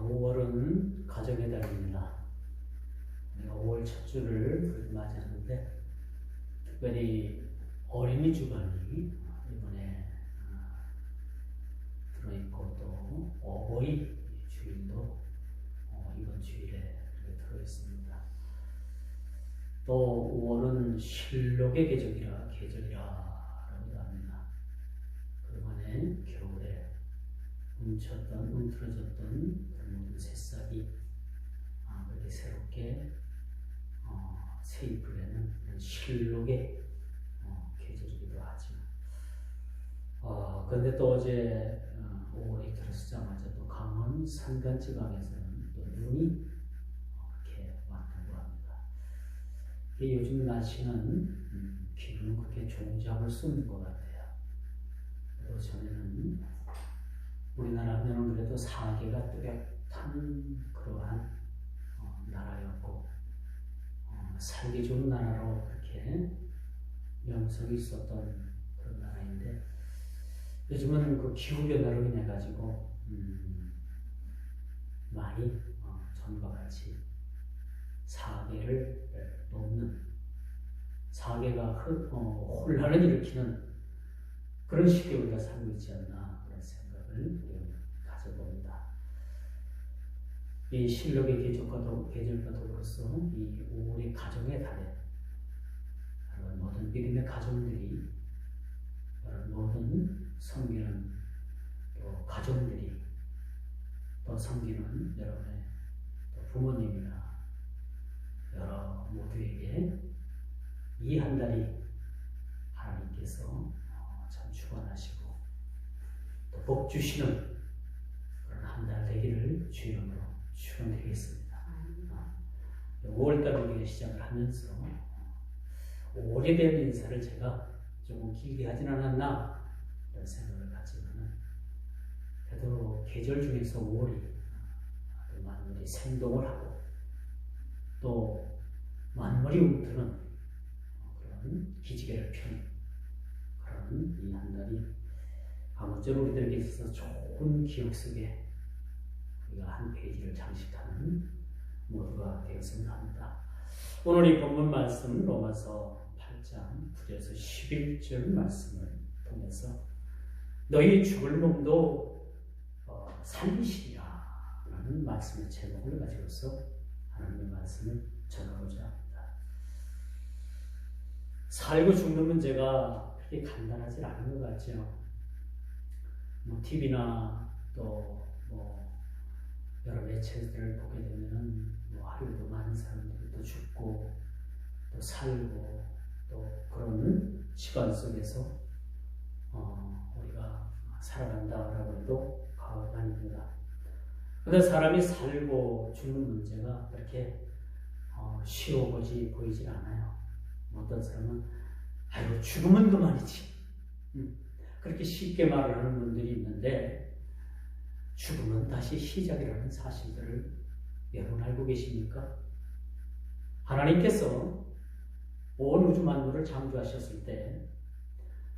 5월은 가정의 달입니다. 5월 첫 주를 맞이하는데 특별히 어린이 주간이 이번에 들어있고 또 어버이 주일도 이번 주일에 들어있습니다. 또 5월은 실록의 계절이라고 합니다. 그동안에 겨울에 움츠러졌던 그런 모든 새싹이 그렇게 새롭게 세입을 하는 실록의 계절이기도 하죠. 그런데 또 어제 5월이 들어서자마자 또 강원 산간지방에서는 또 눈이 이렇게 왔다고 합니다. 요즘 날씨는 기분은 그렇게 종잡을 수 없는 것 같아요. 그리고 전에는 우리나라는 그래도 사계가 뚜렷한 그러한 나라였고 살기 좋은 나라로 그렇게 명성이 있었던 그런 나라인데 요즘은 그 기후변화로 인해 가지고 많이 전과 같이 사계를 넘는 사계가 혼란을 일으키는 그런 시기에 우리가 살고 있지 않나 그런 생각을 가져봅니다. 이 실록의 계절과 더불어서 이 5월의 가정의 달에 모든 믿음의 가정들이 모든 섬기는 또 가정들이 또 섬기는 여러분의 또 부모님이나 여러 모두에게 이 한 달이 하나님께서 참 주관하시고 또 복 주시는 그런 한 달 되기를 주 이름으로 축원드리겠습니다. 5월달 우리가 시작을 하면서 5월에 대한 인사를 제가 조금 길게 하진 않았나 이런 생각을 가지만은 그래도 계절 중에서 5월이 만물이 생동을 하고 또 만물이 움트는 그런 기지개를 펴는 그런 이 한 달이 아무쪼록 우리들에게 있어서 좋은 기억 속에 우리가 한 페이지를 장식하는 모두가 되었으면 합니다. 오늘 이 본문 말씀 로마서 8장 9절에서 11절 말씀을 통해서 너희 죽을 몸도 살리시리라 라는 말씀의 제목을 가지고서 하나님의 말씀을 전하고자 합니다. 살고 죽는 문제가 그렇게 간단하지 않은 것 같죠. TV나 또 여러 매체들을 보게 되면은 하루에도 많은 사람들이 또 죽고 또 살고 또 그런 시간 속에서 우리가 살아간다라고 해도 과언이 아닙니다. 그런데 사람이 살고 죽는 문제가 그렇게 쉬워 보이질 않아요. 어떤 사람은 아이고 죽으면 그만이지 그렇게 쉽게 말을 하는 분들이 있는데 죽음은 다시 시작이라는 사실들을 여러분 알고 계십니까? 하나님께서 온 우주 만물을 창조하셨을 때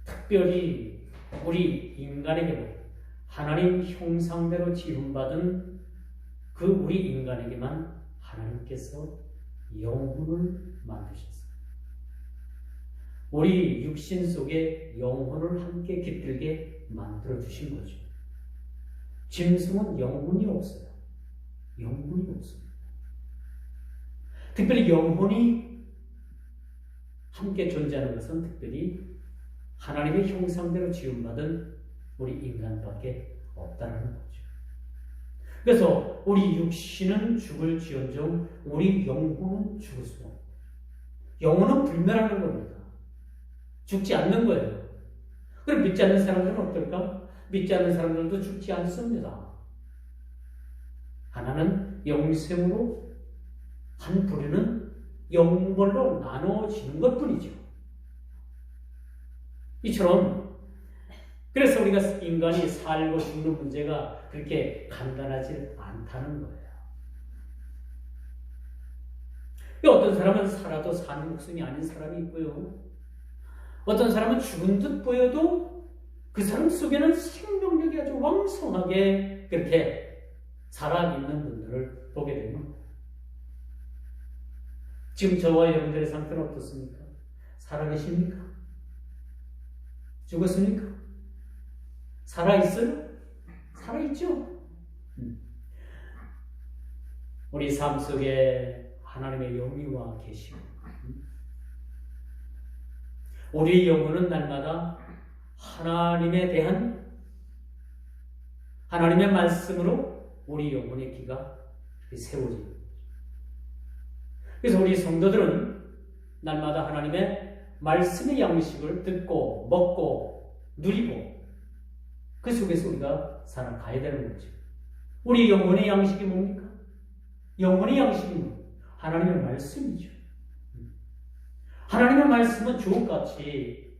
특별히 우리 인간에게만 하나님 형상대로 지음받은 그 우리 인간에게만 하나님께서 영혼을 만드셨어요. 우리 육신 속에 영혼을 함께 깃들게 만들어주신 거죠. 짐승은 영혼이 없어요. 영혼이 없습니다. 특별히 영혼이 함께 존재하는 것은 특별히 하나님의 형상대로 지음받은 우리 인간밖에 없다는 거죠. 그래서 우리 육신은 죽을지언정 우리 영혼은 죽을 수 없고 영혼은 불멸하는 겁니다. 죽지 않는 거예요. 그럼 믿지 않는 사람들은 어떨까? 믿지 않는 사람들도 죽지 않습니다. 하나는 영생으로 한 부류는 영벌로 나눠지는 것뿐이죠. 이처럼 그래서 우리가 인간이 살고 죽는 문제가 그렇게 간단하지 않다는 거예요. 어떤 사람은 살아도 사는 목숨이 아닌 사람이 있고요. 어떤 사람은 죽은 듯 보여도 그 사람 속에는 생명력이 아주 왕성하게 그렇게 살아있는 분들을 보게 됩니다. 지금 저와 여러분들의 상태는 어떻습니까? 살아계십니까? 죽었습니까? 살아있어요? 살아있죠? 우리 삶 속에 하나님의 영이와 계시고 우리 영혼은 날마다 하나님에 대한 하나님의 말씀으로 우리 영혼의 귀가 세워집니다. 그래서 우리 성도들은 날마다 하나님의 말씀의 양식을 듣고 먹고 누리고 그 속에서 우리가 살아가야 되는 거죠. 우리 영혼의 양식이 뭡니까? 영혼의 양식이 뭡니까? 하나님의 말씀이죠. 하나님의 말씀은 주옥같이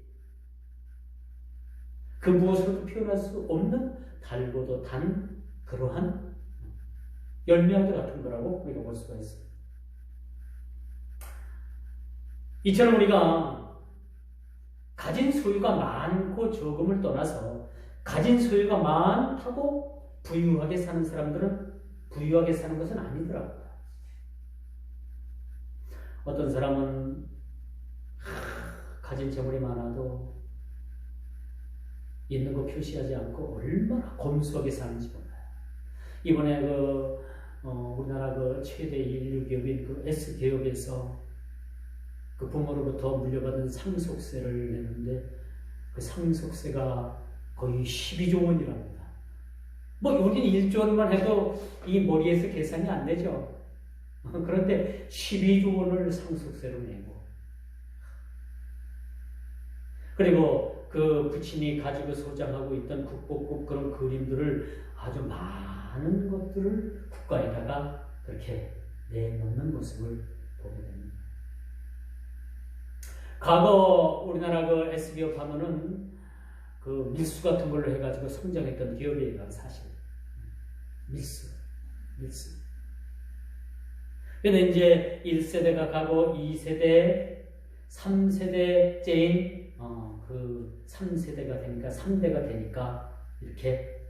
그 무엇으로도 표현할 수 없는 달고도 단 그러한 열매와도 같은 거라고 우리가 볼 수가 있습니다. 이처럼 우리가 가진 소유가 많고 적음을 떠나서 가진 소유가 많다고 부유하게 사는 사람들은 부유하게 사는 것은 아니더라고요. 어떤 사람은 가진 재물이 많아도 있는 거 표시하지 않고 얼마나 검소하게 사는지 몰라요. 이번에 우리나라 최대 인류 기업인 S기업에서 그 부모로부터 물려받은 상속세를 내는데 그 상속세가 거의 12조 원이랍니다. 여기 1조 원만 해도 이 머리에서 계산이 안 되죠. 그런데 12조 원을 상속세로 내고 그리고 그 부친이 가지고 소장하고 있던 국보급 그런 그림들을 아주 많은 것들을 국가에다가 그렇게 내놓는 모습을 보게 됩니다. 과거 우리나라 S기업 하면은 그 밀수 같은 걸로 해가지고 성장했던 기업이에요, 사실. 밀수. 근데 이제 1세대가 가고 2세대, 3세대째인 그 3세대가 되니까 3대가 되니까 이렇게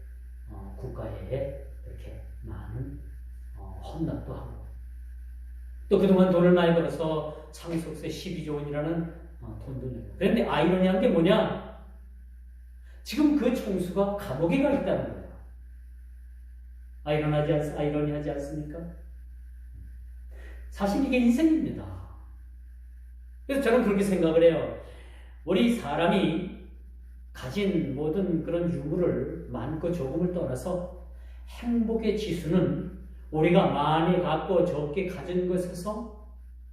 국가에 이렇게 많은 헌납도 하고 또 그동안 돈을 많이 벌어서 상속세 12조 원이라는 돈도 내고. 그런데 아이러니한 게 뭐냐? 지금 그 총수가 감옥에 가 있다는 거예요. 아이러니하지 않습니까? 사실 이게 인생입니다. 그래서 저는 그렇게 생각을 해요. 우리 사람이 가진 모든 그런 유물을 많고 적음을 떠나서 행복의 지수는 우리가 많이 갖고 적게 가진 것에서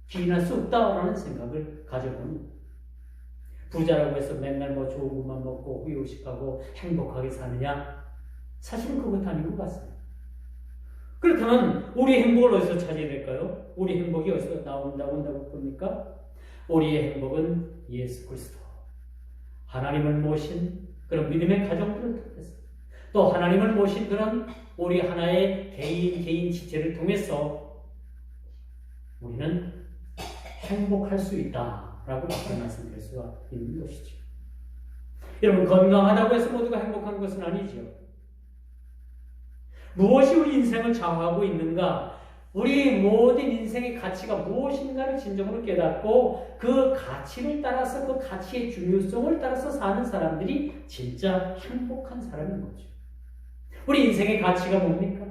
기인할 수 없다라는 생각을 가져보는 부자라고 해서 맨날 좋은 것만 먹고 후유식하고 행복하게 사느냐? 사실은 그것 아닌 것 같습니다. 그렇다면 우리의 행복을 어디서 찾아야 될까요? 우리 행복이 어디서 온다고 봅니까? 우리의 행복은 예수 그리스도 하나님을 모신 그런 믿음의 가정들을 통해서 또 하나님을 모신 그런 우리 하나의 개인 지체를 통해서 우리는 행복할 수 있다라고 말씀드릴 수가 있는 것이죠. 여러분, 건강하다고 해서 모두가 행복한 것은 아니죠. 무엇이 우리 인생을 좌우하고 있는가? 우리 모든 인생의 가치가 무엇인가를 진정으로 깨닫고 그 가치를 따라서 그 가치의 중요성을 따라서 사는 사람들이 진짜 행복한 사람인 거죠. 우리 인생의 가치가 뭡니까?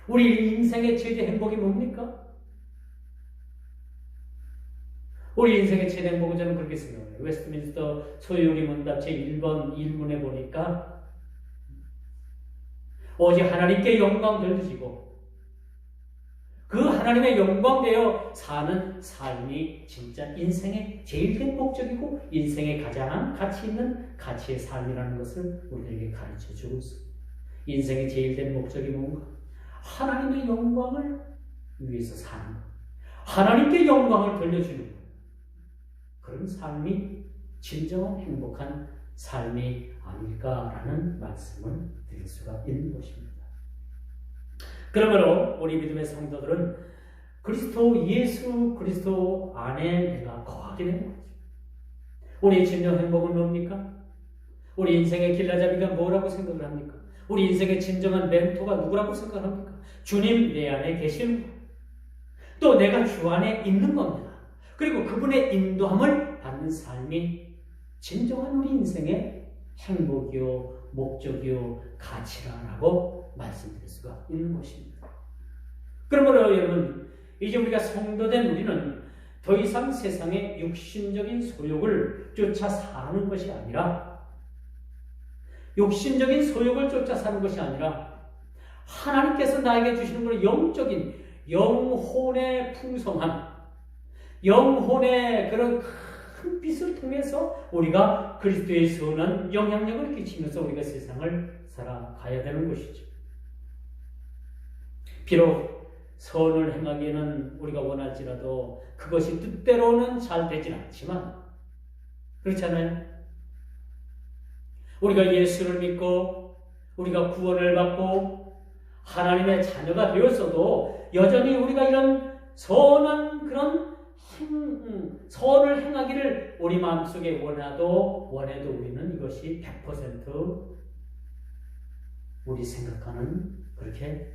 우리 인생의 최대 행복이 뭡니까? 우리 인생의 최대 행복은 저는 그렇게 생각해요. 웨스트민스터 소유리 문답 제1번 1문에 보니까 오직 하나님께 영광 돌리시고 그 하나님의 영광 되어 사는 삶이 진짜 인생의 제일 큰 목적이고 인생의 가장 가치 있는 가치의 삶이라는 것을 우리에게 가르쳐 주고 있습니다. 인생의 제일 된 목적이 뭔가? 하나님의 영광을 위해서 사는 것. 하나님께 영광을 돌려주는 것. 그런 삶이 진정한 행복한 삶이 아닐까라는 말씀을 드릴 수가 있는 것입니다. 그러므로 우리 믿음의 성도들은 예수 그리스도 안에 내가 거하게 되는 거죠. 우리의 진정 행복은 뭡니까? 우리 인생의 길라잡이가 뭐라고 생각을 합니까? 우리 인생의 진정한 멘토가 누구라고 생각합니까? 주님 내 안에 계시는 것. 또 내가 주 안에 있는 겁니다. 그리고 그분의 인도함을 받는 삶이 진정한 우리 인생의 행복이요, 목적이요, 가치라고 말씀드릴 수가 있는 것입니다. 그러므로 여러분, 이제 우리가 성도된 우리는 더 이상 세상의 육신적인 소욕을 쫓아 사는 것이 아니라 욕심적인 소욕을 쫓아 사는 것이 아니라 하나님께서 나에게 주시는 그런 영적인 영혼의 풍성함, 영혼의 그런 큰 빛을 통해서 우리가 그리스도의 선한 영향력을 끼치면서 우리가 세상을 살아가야 되는 것이죠. 비록 선을 행하기에는 우리가 원할지라도 그것이 뜻대로는 잘 되진 않지만, 그렇잖아요. 우리가 예수를 믿고 우리가 구원을 받고 하나님의 자녀가 되었어도 여전히 우리가 이런 선한 그런 선을 행하기를 우리 마음속에 원해도 우리는 이것이 100% 우리 생각하는 그렇게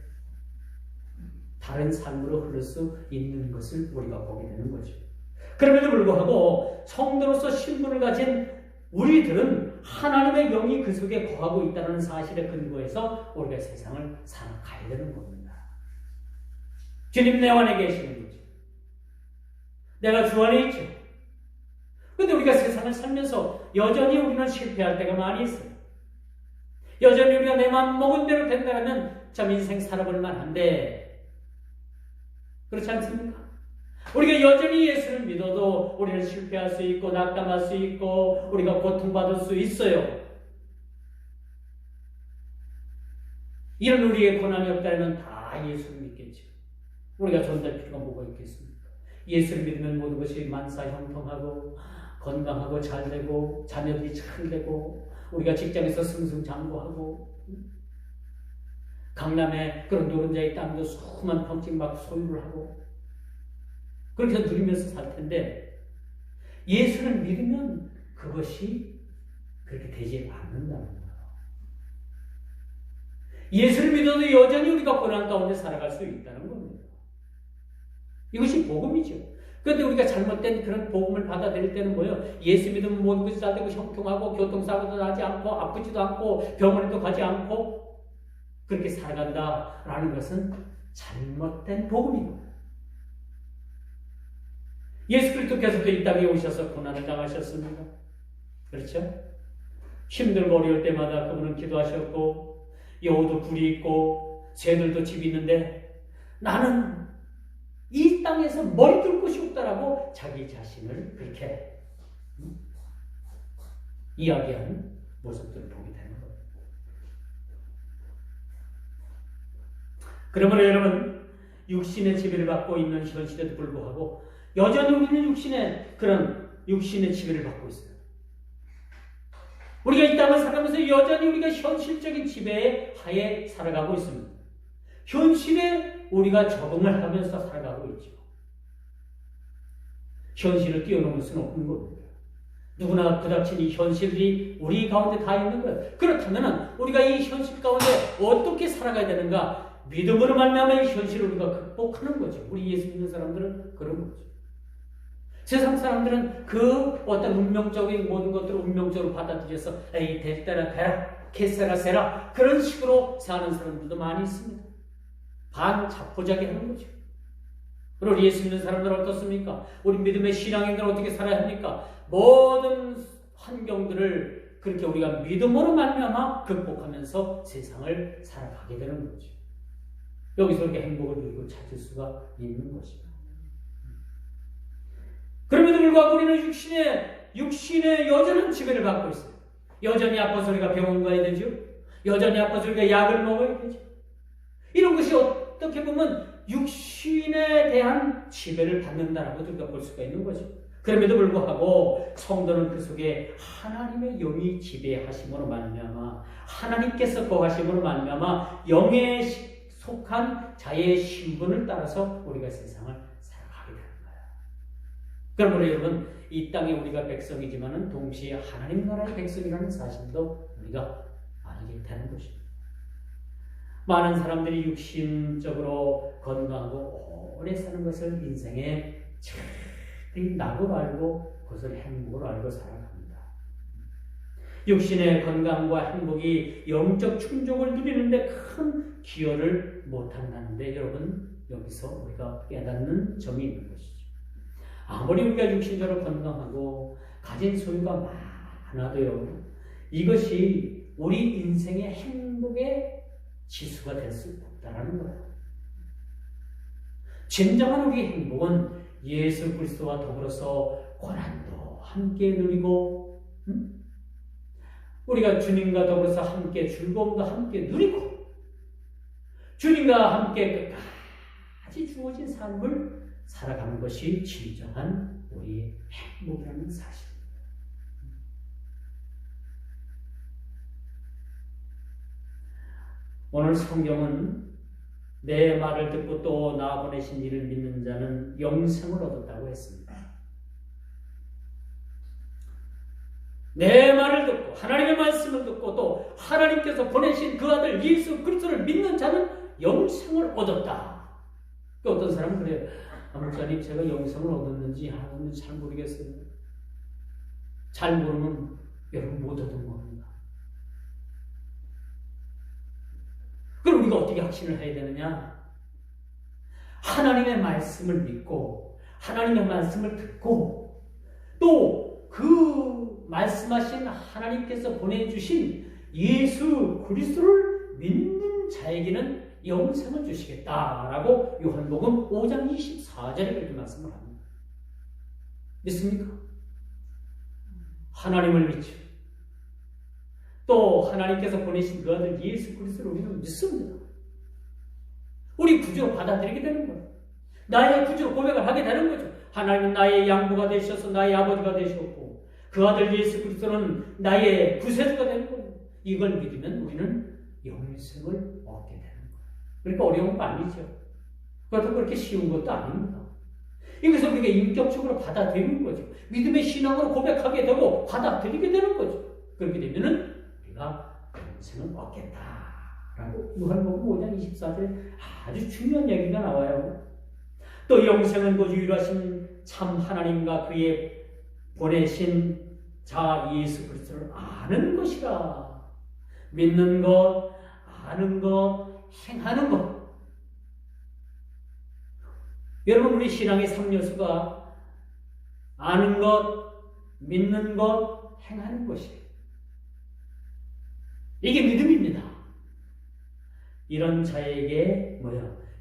다른 삶으로 흐를 수 있는 것을 우리가 보게 되는 거죠. 그럼에도 불구하고 성도로서 신분을 가진 우리들은 하나님의 영이 그 속에 거하고 있다는 사실에 근거해서 우리가 세상을 살아가야 되는 겁니다. 주님 내 안에 계시는 거죠. 내가 주 안에 있죠. 그런데 우리가 세상을 살면서 여전히 우리는 실패할 때가 많이 있어요. 여전히 우리가 내 마음 먹은 대로 된다면 참 인생 살아볼 만한데, 그렇지 않습니까? 우리가 여전히 예수를 믿어도 우리는 실패할 수 있고 낙담할 수 있고 우리가 고통받을 수 있어요. 이런 우리의 고난이 없다면 다 예수를 믿겠죠. 우리가 전달 필요가 뭐가 있겠습니까? 예수를 믿으면 모든 것이 만사형통하고 건강하고 잘되고 자녀들이 잘되고 우리가 직장에서 승승장구하고 강남에 그런 노른자의 땅도 수만 평씩 막 소유를 하고 그렇게 누리면서 살 텐데, 예수를 믿으면 그것이 그렇게 되지 않는다는 거예요. 예수를 믿어도 여전히 우리가 고난 가운데 살아갈 수 있다는 겁니다. 이것이 복음이죠. 그런데 우리가 잘못된 그런 복음을 받아들일 때는 뭐예요? 예수 믿으면 모든 것이 잘 되고 형통하고 교통사고도 나지 않고 아프지도 않고 병원에도 가지 않고 그렇게 살아간다라는 것은 잘못된 복음입니다. 예수 그리스도께서도 이 땅에 오셔서 고난을 당하셨습니다. 그렇죠? 힘들고 어려울 때마다 그분은 기도하셨고 여우도 굴이 있고 새들도 집이 있는데 나는 이 땅에서 머리 둘 곳이 없다라고 자기 자신을 그렇게 이야기하는 모습들을 보게 되는 거예요. 그러므로 여러분, 육신의 지배를 받고 있는 현 시대도 불구하고 여전히 우리는 육신의 지배를 받고 있어요. 우리가 이 땅을 살아가면서 여전히 우리가 현실적인 지배의 하에 살아가고 있습니다. 현실에 우리가 적응을 하면서 살아가고 있죠. 현실을 뛰어넘을 수는 없는 겁니다. 누구나 부닥친 이 현실이 우리 가운데 다 있는 거예요. 그렇다면 우리가 이 현실 가운데 어떻게 살아가야 되는가? 믿음으로 말미암아 이 현실을 우리가 극복하는 거죠. 우리 예수 믿는 사람들은 그런 거죠. 세상 사람들은 그 어떤 운명적인 모든 것들을 운명적으로 받아들여서 에이 될 때라 되라 캐세라 세라 그런 식으로 사는 사람들도 많이 있습니다. 반자포자기 하는 거죠. 그리고 우리 예수 믿는 사람들은 어떻습니까? 우리 믿음의 신앙인들은 어떻게 살아야 합니까? 모든 환경들을 그렇게 우리가 믿음으로 말미암아 극복하면서 세상을 살아가게 되는 거죠. 여기서 이렇게 행복을 누리고 찾을 수가 있는 것입니다. 그럼에도 불구하고 우리는 육신의 여전한 지배를 받고 있어요. 여전히 아파서 우리가 병원 가야 되죠. 여전히 아파서 우리가 약을 먹어야 되죠. 이런 것이 어떻게 보면 육신에 대한 지배를 받는다라고 우리가 볼 수가 있는 거죠. 그럼에도 불구하고 성도는 그 속에 하나님의 영이 지배하심으로 말미암아 하나님께서 거하심으로 말미암아 영에 속한 자의 신분을 따라서 우리가 세상을 살아가게 되는 거예요. 그러므로 여러분, 이 땅에 우리가 백성이지만은 동시에 하나님 나라의 백성이라는 사실도 우리가 알게 되는 것입니다. 많은 사람들이 육신적으로 건강하고 오래 사는 것을 인생의 최대의 낙으로 알고 그것을 행복으로 알고 살아갑니다. 육신의 건강과 행복이 영적 충족을 누리는데 큰 기여를 못한다는데 여러분, 여기서 우리가 깨닫는 점이 있는 것이죠. 아무리 우리가 육신적으로 건강하고 가진 소유가 많아도요, 이것이 우리 인생의 행복의 지수가 될 수 없다는 거예요. 진정한 우리의 행복은 예수 그리스도와 더불어서 고난도 함께 누리고, 우리가 주님과 더불어서 함께 즐거움도 함께 누리고, 주님과 함께 끝까지 주어진 삶을 살아가는 것이 진정한 우리의 행복이라는 사실입니다. 오늘 성경은 내 말을 듣고 또 나 보내신 이를 믿는 자는 영생을 얻었다고 했습니다. 내 말을 듣고 하나님의 말씀을 듣고 또 하나님께서 보내신 그 아들 예수 그리스도를 믿는 자는 영생을 얻었다. 또 어떤 사람은 그래요. 목사님, 제가 영생을 얻었는지 안 얻었는지 잘 모르겠어요. 잘 모르면 여러분 못 얻은 겁니다. 그럼 우리가 어떻게 확신을 해야 되느냐? 하나님의 말씀을 믿고 하나님의 말씀을 듣고 또 그 말씀하신 하나님께서 보내주신 예수 그리스도를 믿는 자에게는 영생을 주시겠다라고 요한복음 5장 24절에 그렇게 말씀을 합니다. 믿습니까? 하나님을 믿죠. 또 하나님께서 보내신 그 아들 예수 그리스도를 우리는 믿습니다. 우리 구주로 받아들이게 되는 거예요. 나의 구주로 고백을 하게 되는 거죠. 하나님은 나의 양보가 되셔서 나의 아버지가 되셨고 그 아들 예수 그리스도는 나의 구세주가 되는 거예요. 이걸 믿으면 우리는 영생을 얻게 되는 거예요. 그러니까 어려운 거 아니죠. 그렇다고 그렇게 쉬운 것도 아닙니다. 이것을 우리가 인격적으로 받아들이는 거죠. 믿음의 신앙으로 고백하게 되고 받아들이게 되는 거죠. 그렇게 되면은 우리가 영생을 얻겠다라고 요한복음 5장 24절에 아주 중요한 얘기가 나와요. 또 영생은 그 유일하신 참 하나님과 그의 보내신 자 예수 그리스도를 아는 것이라. 믿는 것, 아는 것, 행하는 것. 여러분, 우리 신앙의 3요소가 아는 것, 믿는 것, 행하는 것이에요. 이게 믿음입니다. 이런 자에게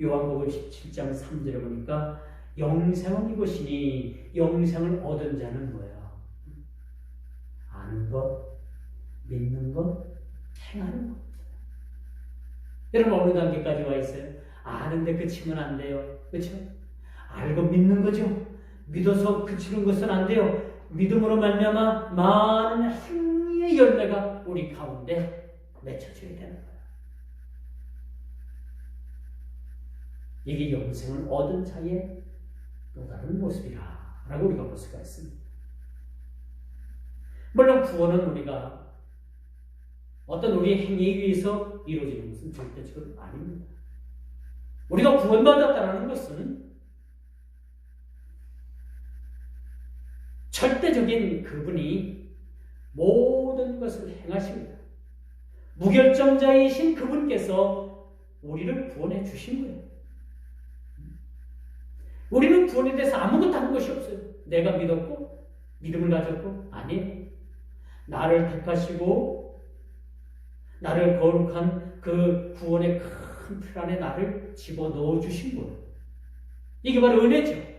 요한복음 17장 3절에 보니까 영생은 이것이니 영생을 얻은 자는 뭐야? 아는 것, 믿는 것, 행하는 것. 여러분, 어느 단계까지 와 있어요? 아는데 그치면 안 돼요. 그렇죠? 알고 믿는 거죠. 믿어서 그치는 것은 안 돼요. 믿음으로 말미암아 많은 행위의 열매가 우리 가운데 맺혀져야 되는 거예요. 이게 영생을 얻은 자의 또 다른 모습이라고 우리가 볼 수가 있습니다. 물론 구원은 우리가 어떤 우리의 행위에 의해서 이루어지는 것은 절대적으로 아닙니다. 우리가 구원받았다는 것은 절대적인 그분이 모든 것을 행하십니다. 무결점자이신 그분께서 우리를 구원해 주신 거예요. 우리는 구원에 대해서 아무것도 한 것이 없어요. 내가 믿었고 믿음을 가졌고 아니에요. 나를 택하시고 나를 거룩한 그 구원의 큰 틀 안에 나를 집어넣어 주신 거예요. 이게 바로 은혜죠.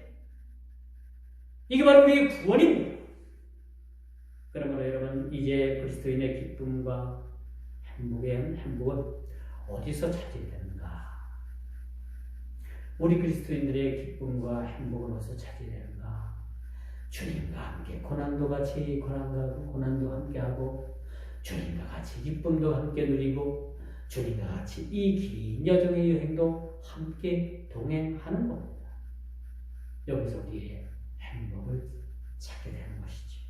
이게 바로 우리의 구원입니다. 그러므로 여러분, 이제 그리스도인의 기쁨과 행복은 어디서 찾아야 되는가? 우리 그리스도인들의 기쁨과 행복은 어디서 찾아야 되는가? 주님과 함께 고난도 같이 고난도 함께하고 주님과 같이 기쁨도 함께 누리고 주님과 같이 이 긴 여정의 여행도 함께 동행하는 겁니다. 여기서 우리의 행복을 찾게 되는 것이죠.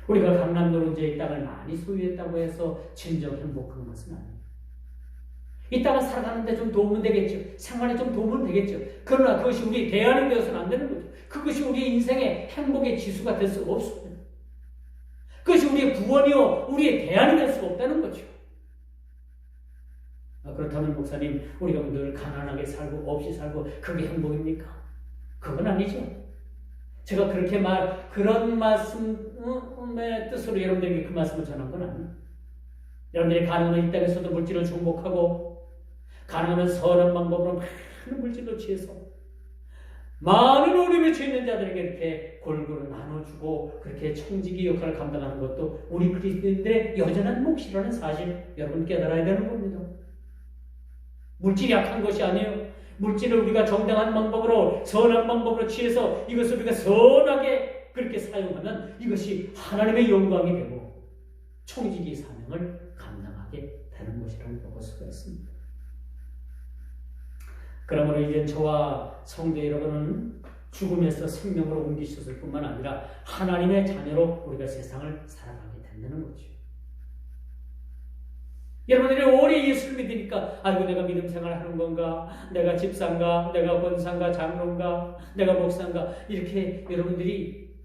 우리가 강남 노른자의 땅을 많이 소유했다고 해서 진정 행복한 것은 아닙니다. 이따가 살아가는데 좀 도움은 되겠죠. 생활에 좀 도움은 되겠죠. 그러나 그것이 우리 대안이 되어서는 안 되는 거죠. 그것이 우리의 인생의 행복의 지수가 될 수가 없습니다. 그것이 우리의 구원이요, 우리의 대안이 될 수가 없다는 거죠. 그렇다면 목사님, 우리가 늘 가난하게 살고 없이 살고 그게 행복입니까? 그건 아니죠. 제가 그런 말씀의 뜻으로 여러분들에게 그 말씀을 전한 건 아니에요. 여러분들이 가능한 이 땅에서도 물질을 중복하고 가능하면 선한 방법으로 많은 물질로 취해서 많은 어려움에 처해 있는 자들에게 이렇게 골고루 나눠주고 그렇게 청지기 역할을 감당하는 것도 우리 그리스도인들의 여전한 몫이라는 사실 여러분 깨달아야 되는 겁니다. 물질이 약한 것이 아니에요. 물질을 우리가 정당한 방법으로 선한 방법으로 취해서 이것을 우리가 선하게 그렇게 사용하면 이것이 하나님의 영광이 되고 청지기 사명을 감당하게 되는 것이라고 볼 수가 있습니다. 그러므로 이제 저와 성도 여러분은 죽음에서 생명으로 옮기셨을 뿐만 아니라 하나님의 자녀로 우리가 세상을 살아가게 된다는 거죠. 여러분들이 오래 예수를 믿으니까 아이고 내가 믿음 생활을 하는 건가, 내가 집사인가, 내가 권사인가, 장로인가, 내가 목사인가, 이렇게 여러분들이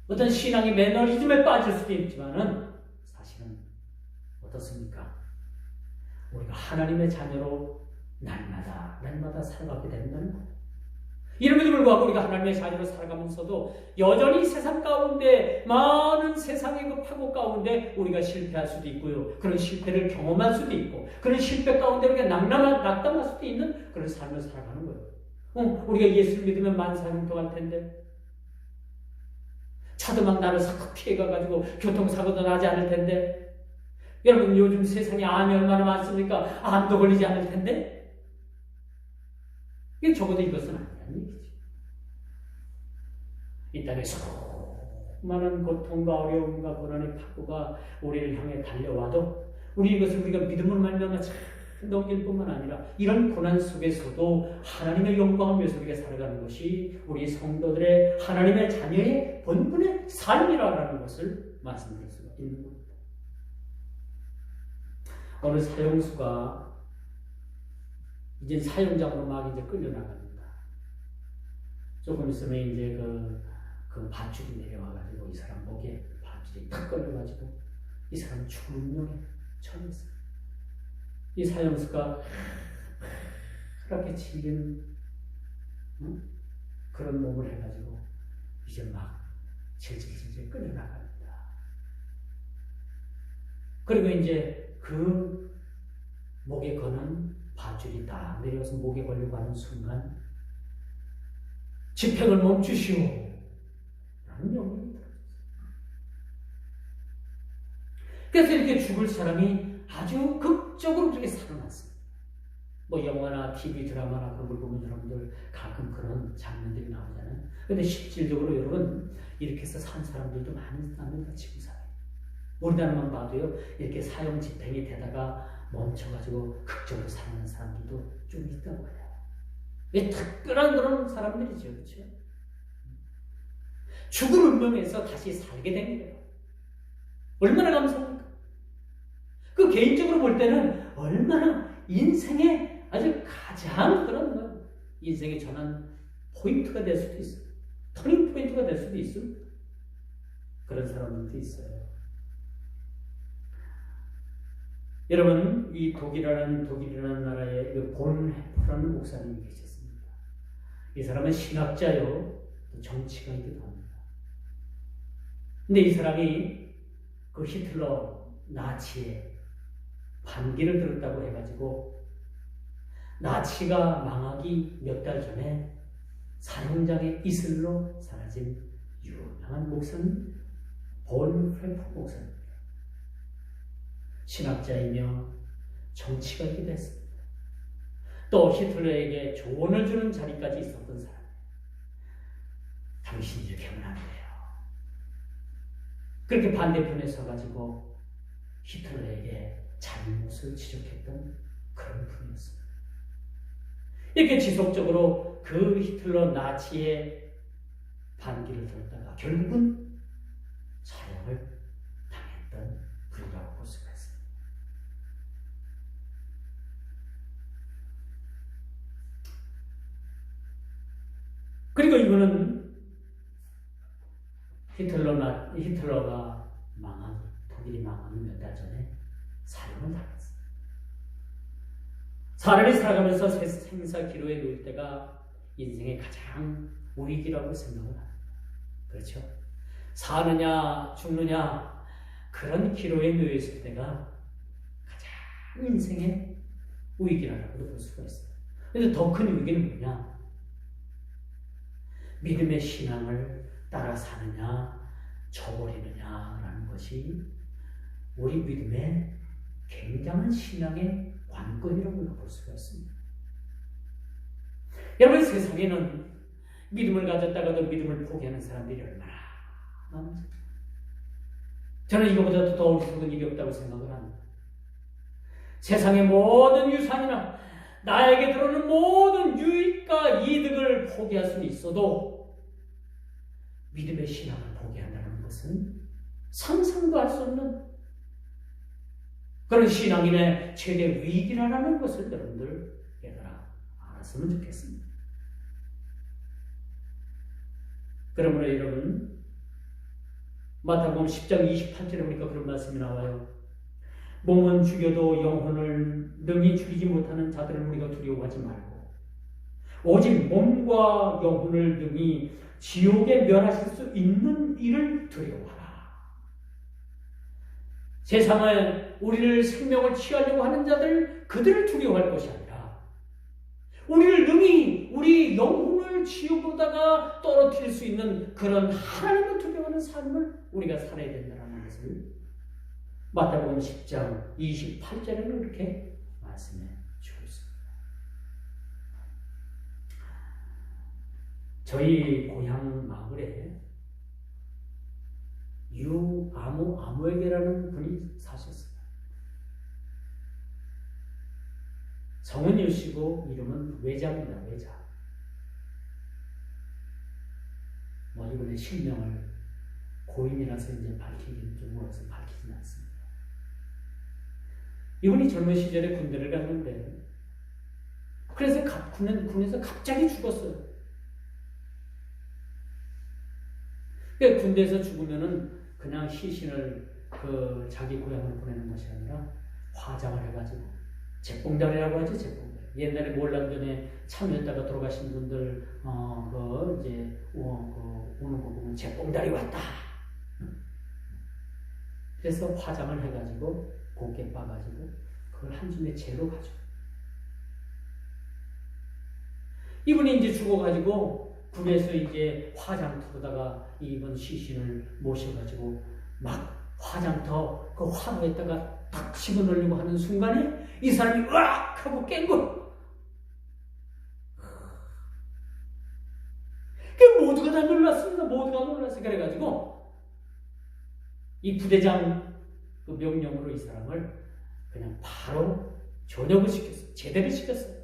어떤 신앙의 매너리즘에 빠질 수도 있지만은 사실은 어떻습니까? 우리가 하나님의 자녀로 날마다 살아가게 된다는 거예요. 이름에도 불구하고 우리가 하나님의 자녀로 살아가면서도 여전히 세상 가운데 많은 세상의 그 파고 가운데 우리가 실패할 수도 있고요. 그런 실패를 경험할 수도 있고 그런 실패 가운데 우리가 낙담할 수도 있는 그런 삶을 살아가는 거예요. 우리가 예수를 믿으면 만사형통할 텐데 차도 막 나를 싹 피해가가지고 교통사고도 나지 않을 텐데 여러분 요즘 세상에 암이 얼마나 많습니까? 암도 걸리지 않을 텐데 이게 적어도 이것은 아니라는 얘기지. 이 땅에 수많은 고통과 어려움과 고난의 파도가 우리를 향해 달려와도 이것을 우리가 믿음으로 말미암아 잘 넘길 뿐만 아니라 이런 고난 속에서도 하나님의 영광을 위해서 우리가 살아가는 것이 우리 성도들의 하나님의 자녀의 본분의 삶이라는 것을 말씀드릴 수가 있는 겁니다. 어느 사형수가 이제 사형장으로 막 이제 끌려나갑니다. 조금 있으면 이제 그 밧줄이 내려와가지고 이 사람 목에 밧줄이 탁 걸려가지고 이 사람 죽을 운명에 처했어요. 이 사형수가 그렇게 질긴 그런 몸을 해가지고 이제 막 질질질질 끌려나갑니다. 그리고 이제 그 목에 거는 밧줄이 딱 내려와서 목에 걸리고 하는 순간 집행을 멈추시오 라는 명령이 들어졌어요. 그래서 이렇게 죽을 사람이 아주 극적으로 그렇게 살아났습니다. 영화나 TV 드라마나 그런 걸 보면 여러분들 가끔 그런 장면들이 나오잖아요. 근데 실질적으로 여러분 이렇게 해서 산 사람들도 많습니다. 지금 사회. 우리나라만 봐도요 이렇게 사형 집행이 되다가 멈춰가지고 극적으로 살아나는 사람들도 좀 있다고 해요. 왜 특별한 그런 사람들이죠, 그렇죠? 죽을 운명에서 다시 살게 된 거예요. 얼마나 감사합니까? 그 개인적으로 볼 때는 얼마나 인생의 아주 가장 그런 인생의 전환 포인트가 될 수도 있어요. 터닝 포인트가 될 수도 있습니다. 그런 사람들도 있어요. 여러분, 이 독일이라는 나라의 본헤프라는 목사님이 계셨습니다. 이 사람은 신학자요, 정치가이기도 합니다. 근데 이 사람이 그 히틀러 나치의 반기를 들었다고 해가지고 나치가 망하기 몇 달 전에 사형장의 이슬로 사라진 유명한 목사님 본헤프 목사님. 신학자이며 정치가이기도 했습니다. 또 히틀러에게 조언을 주는 자리까지 있었던 사람. 당신이 이렇게 하면 안 돼요. 그렇게 반대편에 서가지고 히틀러에게 잘못을 지적했던 그런 분이었습니다. 이렇게 지속적으로 그 히틀러 나치의 반기를 들었다가 결국은 사형을 당했던 분이라고 볼 수가 있습니다. 그리고 이분은 히틀러가 독일이 망하기 몇 달 전에 사형을 당했어요. 사람이 살아가면서 생사 기로에 놓일 때가 인생의 가장 위기라고 생각을 합니다. 그렇죠? 사느냐 죽느냐 그런 기로에 놓여 있을 때가 가장 인생의 위기라고도 볼 수가 있어요. 그런데 더 큰 위기는 뭐냐? 믿음의 신앙을 따라 사느냐 저버리느냐라는 것이 우리 믿음의 굉장한 신앙의 관건이라고 볼 수가 있습니다. 여러분, 세상에는 믿음을 가졌다가도 믿음을 포기하는 사람들이 얼마나 많은지 저는 이거보다 더 어리석은 일이 없다고 생각을 합니다. 세상의 모든 유산이나 나에게 들어오는 모든 유익과 이득을 포기할 수는 있어도 믿음의 신앙을 포기한다는 것은 상상도 할 수 없는 그런 신앙인의 최대 위기라는 것을 여러분들 깨달아 알았으면 좋겠습니다. 그러므로 여러분, 마태복음 10장 28절에 보니까 그런 말씀이 나와요. 몸은 죽여도 영혼을 능히 죽이지 못하는 자들을 우리가 두려워하지 말고 오직 몸과 영혼을 능히 지옥에 멸하실 수 있는 이를 두려워하라. 세상에 우리를 생명을 취하려고 하는 자들, 그들을 두려워할 것이 아니라 우리를 능히 우리 영혼을 지옥으로다가 떨어뜨릴 수 있는 그런 하나님을 두려워하는 삶을 우리가 살아야 된다는 것을 마태복음 10장 28절에는 이렇게 말씀해 주고 있습니다. 저희 고향 마을에 아무에게라는 분이 사셨어요. 성은 유씨고 이름은 외자입니다. 외자. 이번에 실명을 고인이라서 이제 밝히기는 좀 어려서 밝히진 않습니다. 이분이 젊은 시절에 군대를 갔는데 그래서 군에서 갑자기 죽었어요. 그러니까 군대에서 죽으면은 그냥 시신을 자기 고향으로 보내는 것이 아니라 화장을 해가지고 제뽕다리라고 하죠. 제뽕다리. 옛날에 몰란전에 참여했다가 돌아가신 분들 오는 거 보면 제뽕다리 왔다. 그래서 화장을 해가지고 곱게 빠가지고 그걸 한 줌의 재로 가져. 이분이 이제 죽어가지고 군에서 이제 화장터로다가 이분 시신을 모셔가지고 막 화장터 그 화로에다가 딱 집어넣으려고 하는 순간에 이 사람이 으악 하고 깬 거. 그 모두가 다 놀랐습니다. 모두가 놀랐어요. 그래가지고 이 부대장 그 명령으로 이 사람을 그냥 바로 전역을 시켰어요. 제대를 시켰어요.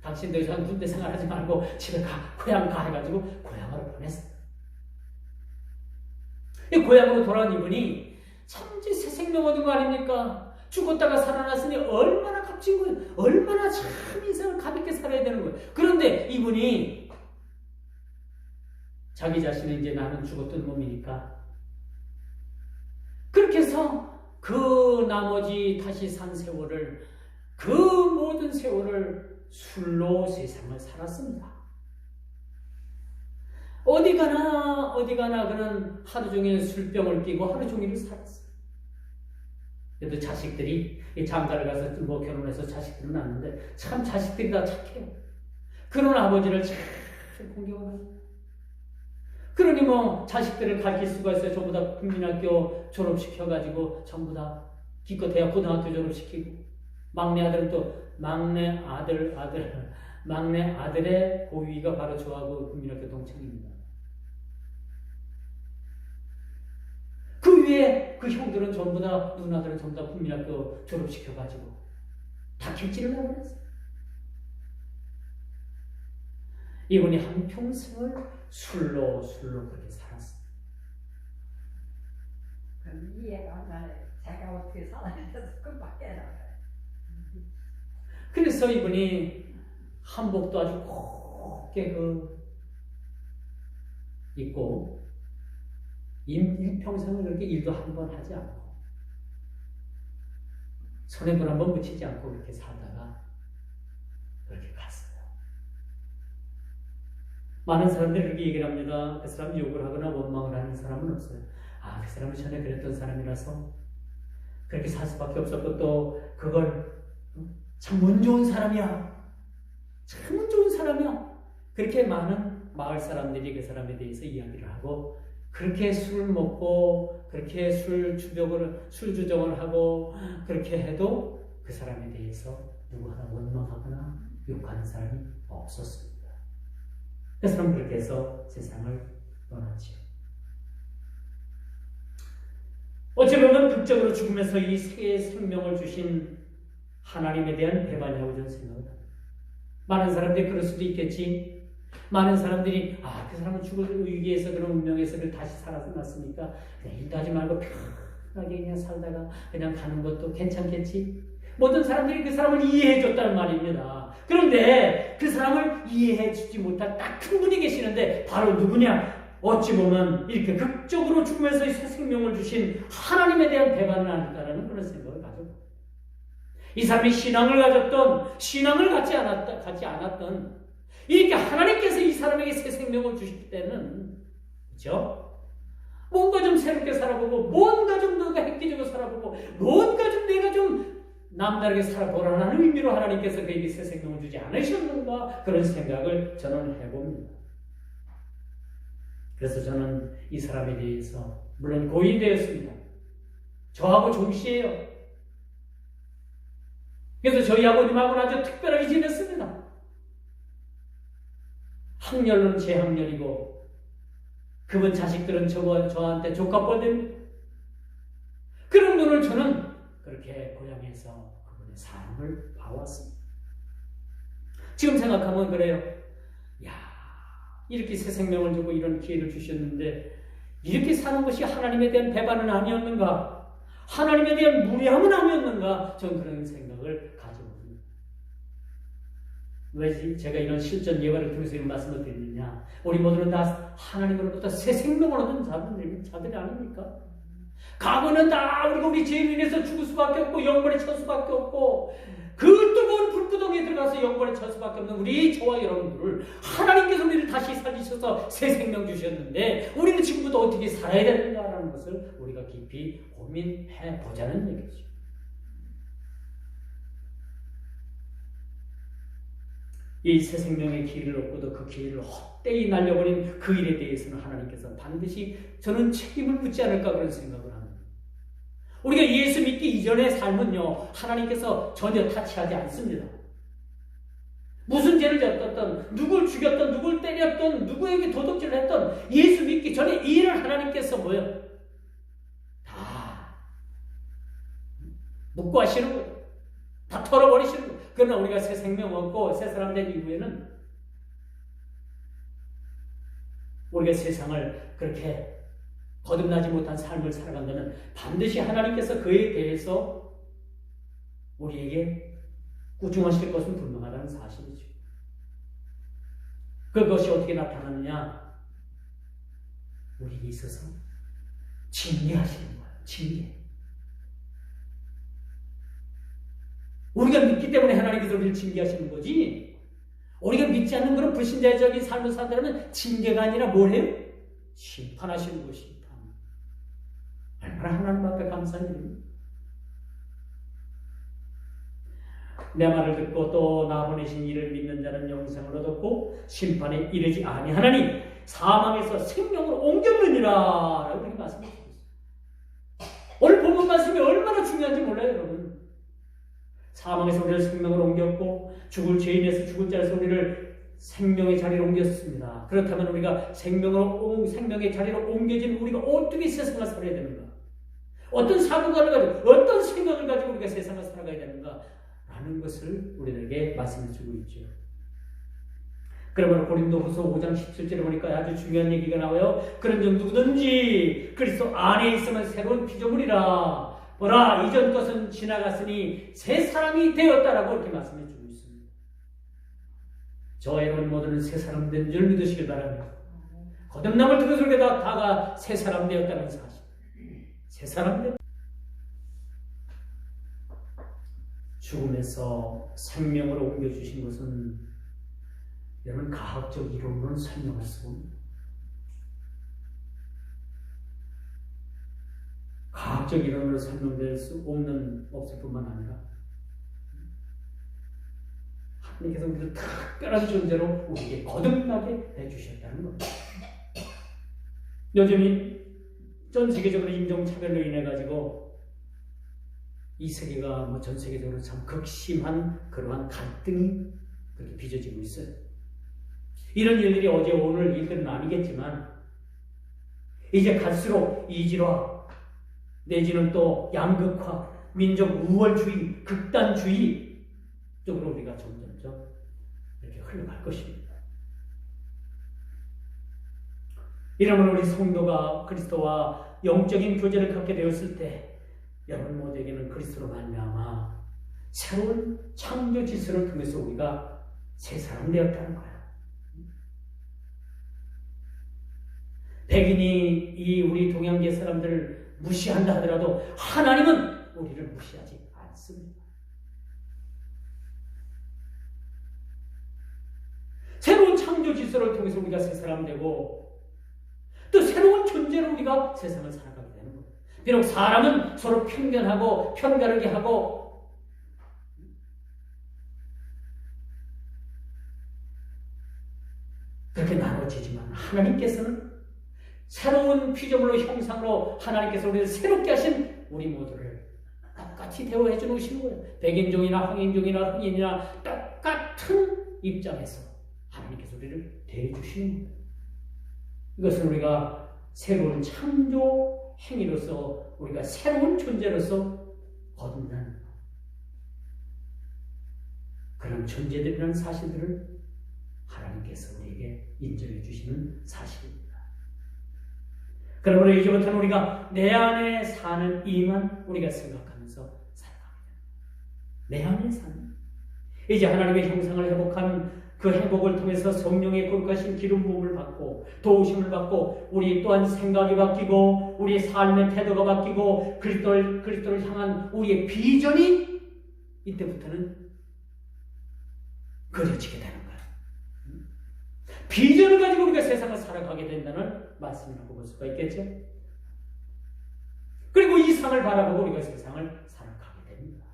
당신 더 이상 군대 생활하지 말고 집에 고향 가 해가지고 고향으로 보냈어요. 이 고향으로 돌아온 이분이 참지 새 생명 얻은 거 아닙니까? 죽었다가 살아났으니 얼마나 값진 거예요. 얼마나 참 인생을 가볍게 살아야 되는 거예요. 그런데 이분이 자기 자신은 이제 나는 죽었던 몸이니까 그렇게 해서 그 나머지 다시 산 세월을 그 모든 세월을 술로 세상을 살았습니다. 어디 가나 그는 하루 종일 술병을 끼고 하루 종일 살았어요. 그래도 자식들이 장가를 가서 결혼해서 자식들은 낳는데 참 자식들이 다 착해요. 그런 아버지를 참 공경을 합니다. 그러니 자식들을 가르칠 수가 있어요. 전부 다 국민학교 졸업시켜가지고 전부 다 기껏 대학 고등학교 졸업시키고 막내 아들은 또 막내 아들의 고위가 바로 저하고 국민학교 동창입니다. 그 위에 그 형들은 전부 다 누나들은 전부 다 국민학교 졸업시켜가지고 다 길지를 해버렸어요. 이분이 한평생을 술로 그렇게 살았어요. 그럼 이해가 안 가네. 제가 어떻게 살아야 돼서 금방 깨달아요. 그래서 이분이 한복도 아주 곱게 있고 일평생을 그렇게 일도 한 번 하지 않고 손에 물 한 번 묻히지 않고 그렇게 살다가 그렇게 갔어요. 많은 사람들이 그렇게 얘기를 합니다. 그 사람 욕을 하거나 원망을 하는 사람은 없어요. 아, 그 사람은 전에 그랬던 사람이라서 그렇게 살 수밖에 없었고 또 그걸 참 운 좋은 사람이야. 참 운 좋은 사람이야. 그렇게 많은 마을 사람들이 그 사람에 대해서 이야기를 하고 그렇게 술을 먹고 그렇게 술 주정을 하고 그렇게 해도 그 사람에 대해서 누구 하나 원망하거나 욕하는 사람이 없었습니다. 그 사람은 그렇게 해서 세상을 떠났지요. 어찌 보면 극적으로 죽으면서 이 새 생명을 주신 하나님에 대한 배반이라고 저는 생각을 합니다. 많은 사람들이 그럴 수도 있겠지. 많은 사람들이 그 사람은 죽을 위기에서 그런 운명에서 다시 살아났으니까 그냥 일도 하지 말고 편하게 그냥 살다가 그냥 가는 것도 괜찮겠지. 모든 사람들이 그 사람을 이해해줬다는 말입니다. 그런데 그 사람을 이해해주지 못한 딱 한 분이 계시는데 바로 누구냐? 어찌 보면 이렇게 극적으로 죽으면서 새 생명을 주신 하나님에 대한 배반은 아닐까라는 그런 생각을 가지고 이 사람이 신앙을 가졌던 신앙을 갖지 않았던 이렇게 하나님께서 이 사람에게 새 생명을 주실 때는 그렇죠? 뭔가 좀 새롭게 살아보고 뭔가 좀 내가 획기적으로 살아보고 뭔가 좀 내가 좀 남다르게 살아보라는 의미로 하나님께서 그에게 새 생명을 주지 않으셨는가 그런 생각을 저는 해봅니다. 그래서 저는 이 사람에 대해서 물론 고인이 되었습니다. 저하고 동시에요. 그래서 저희 아버님하고는 아주 특별하게 지냈습니다. 학렬은 제 학렬이고 그분 자식들은 저한테 조카뻘됩니다. 그런 분을 저는 그렇게 고향에서 그분의 삶을 봐왔습니다. 지금 생각하면 그래요. 이렇게 새 생명을 주고 이런 기회를 주셨는데 이렇게 사는 것이 하나님에 대한 배반은 아니었는가? 하나님에 대한 무례함은 아니었는가? 저는 그런 생각을 가져봅니다. 왜 제가 이런 실전 예화를 통해서 이런 말씀을 드리느냐? 우리 모두는 다 하나님으로부터 새 생명을 얻은 자들이 아닙니까? 과거는 다 우리 죄로 인해서 죽을 수밖에 없고 영벌에 처할 수밖에 없고 그 뜨거운 불구덩이에 들어가서 영벌에 처할 수밖에 없는 우리 저와 여러분들을 하나님께서 우리를 다시 살리셔서 새 생명 주셨는데 우리는 지금부터 어떻게 살아야 되는가라는 것을 우리가 깊이 고민해 보자는 얘기죠. 이 새 생명의 기회를 얻고도 그 기회를 헛되이 날려버린 그 일에 대해서는 하나님께서 반드시 저는 책임을 묻지 않을까 그런 생각을 합니다. 우리가 예수 믿기 이전의 삶은요 하나님께서 전혀 타치하지 않습니다. 무슨 죄를 졌던 누굴 죽였던 누굴 때렸던 누구에게 도둑질을 했던 예수 믿기 전에 이 일을 하나님께서 뭐요? 다 묻고 하시는 거예요. 다 털어버리시는 거예요. 그러나 우리가 새 생명 얻고 새 사람 된 이후에는 우리가 세상을 그렇게 거듭나지 못한 삶을 살아간다면 반드시 하나님께서 그에 대해서 우리에게 꾸중하실 것은 분명하다는 사실이죠. 그것이 어떻게 나타나느냐? 우리에게 있어서 징계하시는 거예요. 징계. 우리가 믿기 때문에 하나님께서 우리를 징계하시는 거지 우리가 믿지 않는 그런 불신자적인 삶을 산다면 징계가 아니라 뭘 해요? 심판하시는 것이 얼마나 하나님 앞에 감사한 일입니다. 내 말을 듣고 또 나 보내신 이를 믿는 자는 영생을 얻었고 심판에 이르지 아니하나니 사망에서 생명으로 옮겼느니라 라고 그렇게 말씀하셨어요. 오늘 본문 말씀이 얼마나 중요한지 몰라요 여러분. 사망에서 우리를 생명으로 옮겼고 죽을 죄인에서 죽을 자에서 우리를 생명의 자리로 옮겼습니다. 그렇다면 우리가 생명의 자리로 옮겨진 우리가 어떻게 세상을 살아야 되는가? 어떤 사고관을 가지고 어떤 생각을 가지고 우리가 세상을 살아가야 되는가? 라는 것을 우리에게 말씀해 주고 있죠. 그러면 고린도후서 5장 17절에 보니까 아주 중요한 얘기가 나와요. 그런즉 누구든지 그리스도 안에 있으면 새로운 피조물이라. 보라 이전 것은 지나갔으니 새 사람이 되었다라고 이렇게 말씀해 주고 있습니다. 저와 여러분 모두는 새 사람 된 줄 믿으시길 바랍니다. 거듭남을 통해서 우리가 다가 새 사람 되었다는 사실. 새 사람 되었다. 죽음에서 생명으로 옮겨주신 것은 여러분 과학적 이론으로는 설명할 수 없는, 과학적 이론으로 설명될 수 없을 뿐만 아니라 하나님께서 우리를 특별한 존재로 우리에게 거듭나게 해주셨다는 겁니다. 요즘이 전 세계적으로 인종차별로 인해 가지고 이 세계가 전 세계적으로 참 극심한 그러한 갈등이 그렇게 빚어지고 있어요. 이런 일들이 어제 오늘 일들은 아니겠지만 이제 갈수록 이질화 내지는 또 양극화, 민족 우월주의, 극단주의 쪽으로 우리가 점점점 이렇게 흘러갈 것입니다. 이러면 우리 성도가 그리스도와 영적인 교제를 갖게 되었을 때 여러분 모두에게는 그리스도로 말미암아 새로운 창조 질서를 통해서 우리가 새 사람 되었다는 거야. 백인이 이 우리 동양계 사람들을 무시한다 하더라도 하나님은 우리를 무시하지 않습니다. 새로운 창조 질서를 통해서 우리가 새 사람 되고 또 새로운 존재로 우리가 세상을 살아가게 되는 거예요. 비록 사람은 서로 편견하고 편가르게 하고 그렇게 나눠지지만 하나님께서는 새로운 피조물로 형상으로 하나님께서 우리를 새롭게 하신 우리 모두를 똑같이 대우해 주시는 거예요. 백인종이나 황인종이나 흑인이나 똑같은 입장에서 하나님께서 우리를 대해 주시는 거예요. 이것은 우리가 새로운 창조 행위로서 우리가 새로운 존재로서 거듭난 그런 존재들이라는 사실들을 하나님께서 우리에게 인정해 주시는 사실입니다. 그러므로 이제부터는 우리가 내 안에 사는 이만 우리가 생각하면서 살아가게 됩니다. 내 안에 사는 이제 하나님의 형상을 회복한 그 행복을 통해서 성령의 거룩하신 기름 부음을 받고 도우심을 받고 우리 또한 생각이 바뀌고 우리의 삶의 태도가 바뀌고 그리스도를 향한 우리의 비전이 이때부터는 그려지게 되는 거예요. 비전을 가지고 우리가 세상을 살아가게 된다는 말씀이라고 볼 수가 있겠죠. 그리고 이 상을 바라보고 우리가 세상을 살아가게 됩니다.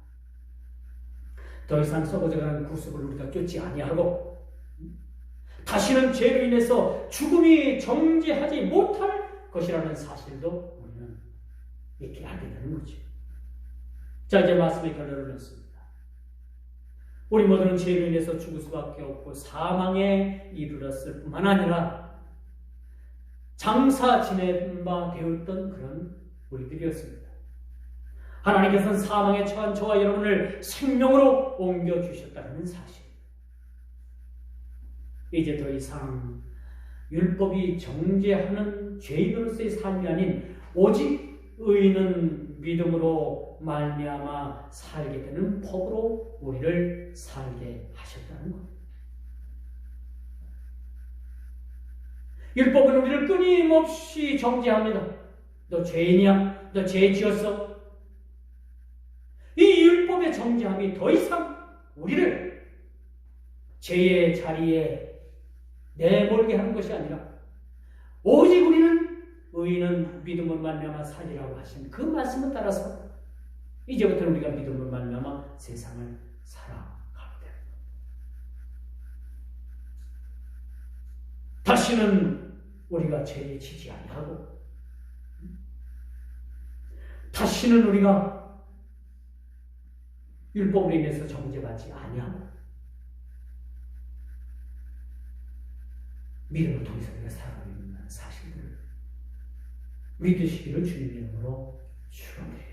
더 이상 썩어져가는 구습을 우리가 쫓지 아니하고 다시는 죄로 인해서 죽음이 정죄하지 못할 것이라는 사실도 우리는 이렇게 알게 되는 거죠. 자, 이제 말씀의 결론을 넣습니다. 우리 모두는 죄로 인해서 죽을 수밖에 없고 사망에 이르렀을 뿐만 아니라 장사 지낸 바 되었던 그런 우리들이었습니다. 하나님께서는 사망에 처한 저와 여러분을 생명으로 옮겨주셨다는 사실. 이제 더 이상 율법이 정죄하는 죄인으로서의 삶이 아닌 오직 의인은 믿음으로 말미암아 살게 되는 법으로 우리를 살게 하셨다는 것. 율법은 우리를 끊임없이 정죄합니다. 너 죄인이야? 너 죄 지었어? 이 율법의 정죄함이 더 이상 우리를 죄의 자리에 내몰게 하는 것이 아니라 오직 우리는 의인은 믿음을 말미암아 살리라고 하신 그 말씀을 따라서 이제부터는 우리가 믿음을 말미암아 세상을 살아가게 됩니다. 다시는 우리가 죄에 지지 아니하고 다시는 우리가 율법으로 인해서 정죄받지 아니하고 믿음을 통해서 우리가 살아가게 된다는 사실들을 믿으시기를 주님의 이름으로 축원드립니다.